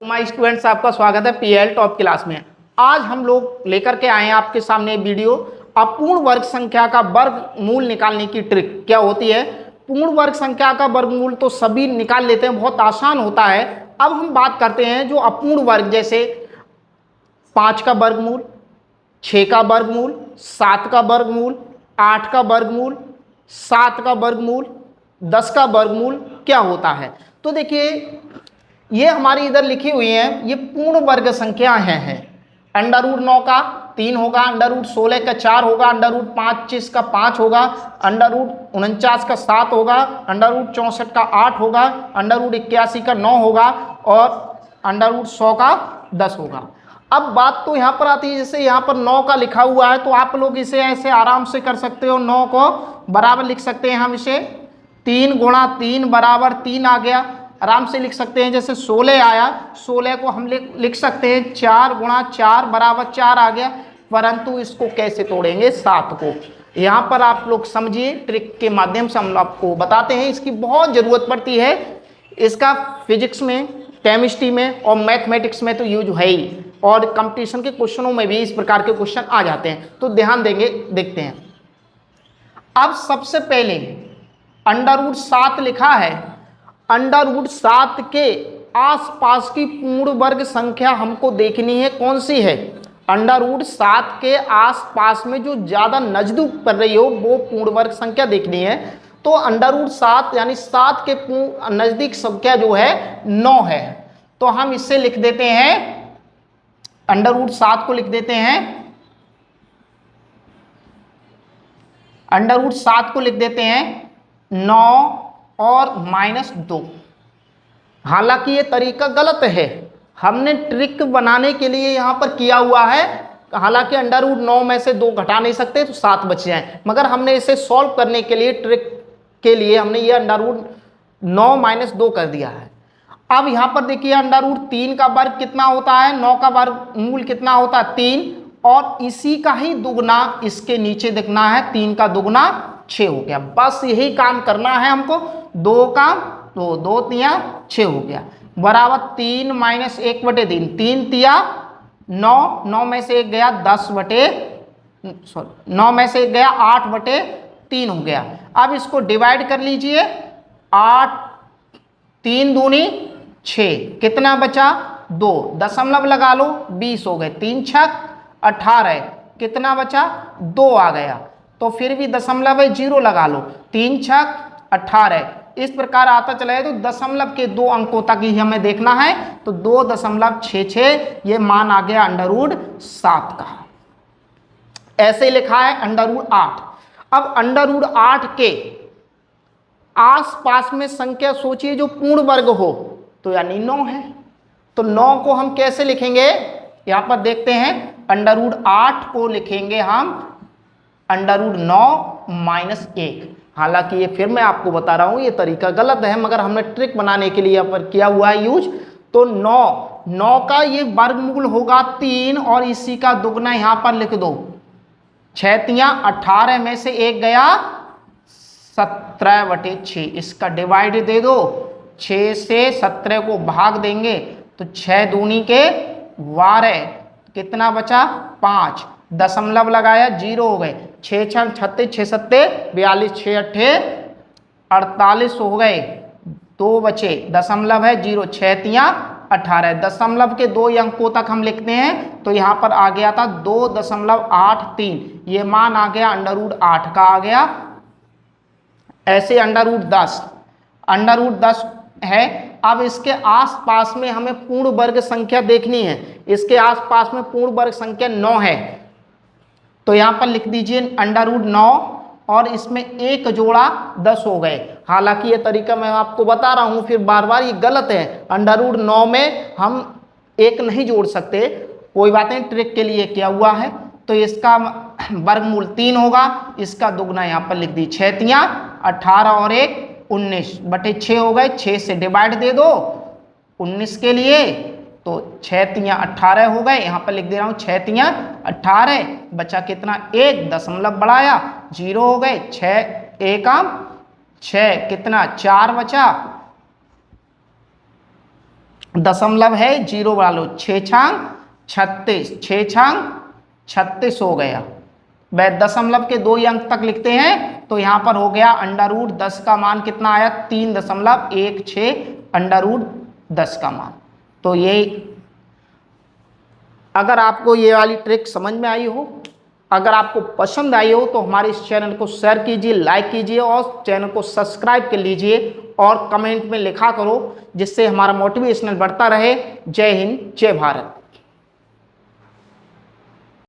My students, आपका स्वागत है पीएल टॉप क्लास में। आज हम लोग लेकर के आए हैं आपके सामने वीडियो अपूर्ण वर्ग संख्या का वर्गमूल निकालने की ट्रिक। क्या होती है पूर्ण वर्ग संख्या का वर्गमूल? तो सभी निकाल लेते हैं, बहुत आसान होता है। अब हम बात करते हैं जो अपूर्ण वर्ग, जैसे 5 का वर्गमूल, 6 का वर्गमूल, 7 का वर्गमूल, 8 का वर्गमूल, 7 का वर्गमूल, 10 का वर्गमूल क्या होता है। तो देखिए ये हमारी इधर लिखी हुई है, ये पूर्ण वर्ग संख्या हैं। अंडर रूट 9 का 3 होगा, अंडर रूट 16 का 4 होगा, अंडर रूट 25 का 5 होगा, अंडर रूट 49 का 7 होगा, अंडर रूट 64 का 8 होगा, अंडर रूट 81 का 9 होगा और अंडर रूट 100 का 10 होगा। अब बात तो यहाँ पर आती है, जैसे यहाँ पर 9 का लिखा हुआ है तो आप लोग इसे ऐसे आराम से कर सकते हो। 9 को बराबर लिख सकते हैं हम इसे 3 गुणा 3 बराबर 3 आ गया, आराम से लिख सकते हैं। जैसे 16 आया, 16 को हम लिख सकते हैं 4 गुणा 4 बराबर 4 आ गया। परंतु इसको कैसे तोड़ेंगे 7 को, यहाँ पर आप लोग समझिए, ट्रिक के माध्यम से हम आपको बताते हैं। इसकी बहुत ज़रूरत पड़ती है, इसका फिजिक्स में, केमिस्ट्री में और मैथमेटिक्स में तो यूज है ही, और कंपटीशन के क्वेश्चनों में भी इस प्रकार के क्वेश्चन आ जाते हैं, तो ध्यान देंगे। देखते हैं, अब सबसे पहले अंडर रूट 7 लिखा है। अंडर रूट 7 के आसपास की पूर्ण वर्ग संख्या हमको देखनी है, कौन सी है? अंडर रूट 7 के आसपास में जो ज़्यादा नजदीक पड़ रही हो वो पूर्ण वर्ग संख्या देखनी है। तो अंडर रूट 7 यानी 7 के नज़दीक संख्या जो है 9 है। तो हम इससे लिख देते हैं, अंडर रूट 7 को लिख देते हैं, अंडर रूट 7 को लिख देते हैं 9 और -2। हालांकि ये तरीका गलत है, हमने ट्रिक बनाने के लिए यहाँ पर किया हुआ है। हालांकि अंडर रूट 9 में से 2 घटा नहीं सकते तो 7 बच जाए, मगर हमने इसे सॉल्व करने के लिए, ट्रिक के लिए हमने ये अंडर रूट 9 - 2 कर दिया है। अब यहाँ पर देखिए अंडर रूट 3 का वर्ग कितना होता है, 9 का वर्गमूल कितना होता है 3, और इसी का ही दुगना इसके नीचे देखना है, 3 का दुगना 6 हो गया। बस यही काम करना है हमको, 2 का 2, 2 तिया 6 हो गया, बराबर 3 - 1/3, 3 तिया 9, 9 में से 1 गया 9 में से 1 गया 8/3 हो गया। अब इसको डिवाइड कर लीजिए, 8 3 दूनी 6, कितना बचा 2, दशमलव लगा लो 20 हो गए, 3 छक 18, कितना बचा 2 आ गया। तो फिर भी दशमलव है 0 लगा लो, 3 छक 18, इस प्रकार आता चला है। तो दशमलव के 2 अंकों तक ही हमें देखना है, तो 2.66 ये मान आ गया अंडर रूट 7 का। ऐसे लिखा है अंडर रूट 8। अब अंडर रूट 8 के आसपास में संख्या सोचिए जो पूर्ण वर्ग हो, तो यानी 9 है। तो 9 को हम कैसे लिखेंगे, यहां पर देखते हैं। अंडर रूट 8 को लिखेंगे हम अंडर रूट 9 - 1। हालांकि ये फिर मैं आपको बता रहा हूं ये तरीका गलत है, मगर हमने ट्रिक बनाने के लिए यहाँ पर किया हुआ है यूज। तो 9 का ये वर्गमूल होगा 3, और इसी का दुगना यहां पर लिख दो, 6 तिया 18 में से 1 गया 17/6, इसका डिवाइड दे दो, 6 से 17 को भाग देंगे तो 6 दूनी के 12, कितना बचा 5, दशमलव लगाया 0 हो गए, 6 छक 36, 6 सत्ते 42, 6 अट्ठे 48 हो गए, 2 बचे, दशमलव है 0, 6 तिया 18, दशमलव के 2 अंकों तक हम लिखते हैं। तो यहाँ पर आ गया था 2.83, ये मान आ गया अंडर रूट 8 का आ गया। ऐसे अंडर रूट 10 है। अब इसके आसपास में हमें पूर्ण वर्ग संख्या देखनी है, इसके आसपास में पूर्ण वर्ग संख्या 9 है। तो यहाँ पर लिख दीजिए अंडर रूट 9, और इसमें 1 जोड़ा 10 हो गए। हालांकि ये तरीका मैं आपको बता रहा हूँ, फिर बार बार ये गलत है। अंडर रूट 9 में हम 1 नहीं जोड़ सकते, कोई बात नहीं, ट्रिक के लिए किया हुआ है। तो इसका वर्गमूल 3 होगा, इसका दुगना यहाँ पर लिख दी, 6 तिया 18 और 1 19/6 हो गए, 6 से डिवाइड दे दो 19 के लिए, तो 6 तिया 18 हो गए। यहाँ पर लिख दे रहा हूँ 6 तिया 18, बचा कितना 1, दशमलव बढ़ाया 0 हो गए, 6 1 6, कितना 4 बचा, दशमलव है, जीरो बढ़ा लो, 6 छांग 36, 6 छांग 36 हो गया। वह दशमलव के 2 ही अंक तक लिखते हैं तो यहाँ पर हो गया √10 का मान कितना आया, 3.16 √10 का मान। तो ये, अगर आपको ये वाली ट्रिक समझ में आई हो, अगर आपको पसंद आई हो तो हमारे इस चैनल को शेयर कीजिए, लाइक कीजिए और चैनल को सब्सक्राइब कर लीजिए और कमेंट में लिखा करो, जिससे हमारा मोटिवेशनल बढ़ता रहे। जय हिंद, जय भारत।